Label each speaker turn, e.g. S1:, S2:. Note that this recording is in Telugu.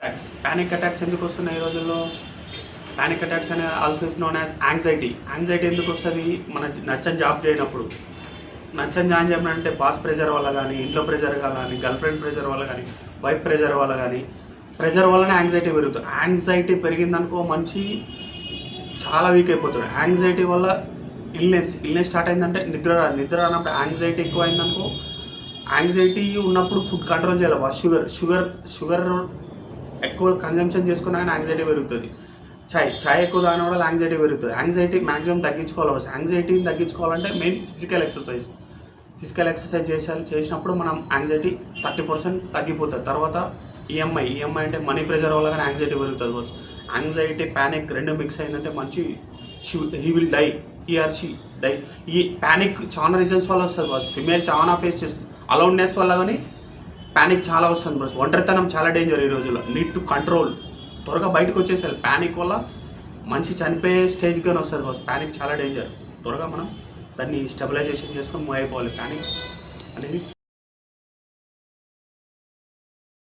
S1: ప్యానిక్ అటాక్స్ ఎందుకు వస్తున్నాయి ఈ రోజుల్లో? ప్యానిక్ అటాక్స్ అనే also is known as anxiety. Anxiety ఎందుకు వస్తుంది? మన నచ్చని జాబ్ చేయనప్పుడు. నచ్చని జాబ్ చేయమంటే బాస్ ప్రెషర్ వల్ల కానీ, ఇంట్లో ప్రెషర్ కానీ, గర్ల్ ఫ్రెండ్ ప్రెషర్ వల్ల కానీ, వైఫ్ ప్రెషర్ వల్ల కానీ, ప్రెషర్ వల్లనే యాంగ్జైటీ పెరుగుతుంది. యాంగ్జైటీ పెరిగిందనుకో మనిషి చాలా వీక్ అయిపోతాడు. యాంగ్జైటీ వల్ల ఇల్నెస్ స్టార్ట్ అయిందంటే నిద్ర రానప్పుడు యాంగ్జైటీ ఎక్కువ అయిందనుకో, యాంగ్జైటీ ఉన్నప్పుడు ఫుడ్ కంట్రోల్ చేయాలి. షుగర్ ఎక్కువ కన్జంప్షన్ చేసుకున్నా కానీ యాంగ్జైటీ పెరుగుతుంది. ఛాయ్ ఎక్కువ తాగిన వల్ల యాంగ్జైటీ పెరుగుతుంది. యాంగ్జైటీ మ్యాక్సిమం తగ్గించుకోవాలి. యాంగ్జైటీని తగ్గించుకోవాలంటే మెయిన్ ఫిజికల్ ఎక్సర్సైజ్ చేసినప్పుడు మనం యాంగ్జైటీ 30% తగ్గిపోతుంది. తర్వాత ఈఎంఐ అంటే మనీ ప్రెషర్ వల్ల కానీ యాంగ్జైటీ పెరుగుతుంది. బాస్ యాంగ్జైటీ ప్యానిక్ రెండు మిక్స్ అయిందంటే మంచి he will die, he or she die. ఈ ప్యానిక్ చాలా రీజన్స్ వల్ల వస్తుంది బాస్. ఫిమేల్ చాలా ఫేస్ చేస్తుంది. అలౌడ్నెస్ వల్ల కానీ ప్యానిక్ చాలా వస్తుంది బాస్. ఒంటరితనం చాలా డేంజర్ ఈ రోజుల్లో. Need to control. త్వరగా బయటకు వచ్చేసారు. ప్యానిక్ వల్ల మంచి చనిపోయే స్టేజ్ కానీ వస్తుంది బాస్. ప్యానిక్ చాలా డేంజర్. త్వరగా మనం దాన్ని స్టెబిలైజేషన్ చేసుకొని మూవ్ అయిపోవాలి. ప్యానిక్స్ అనేది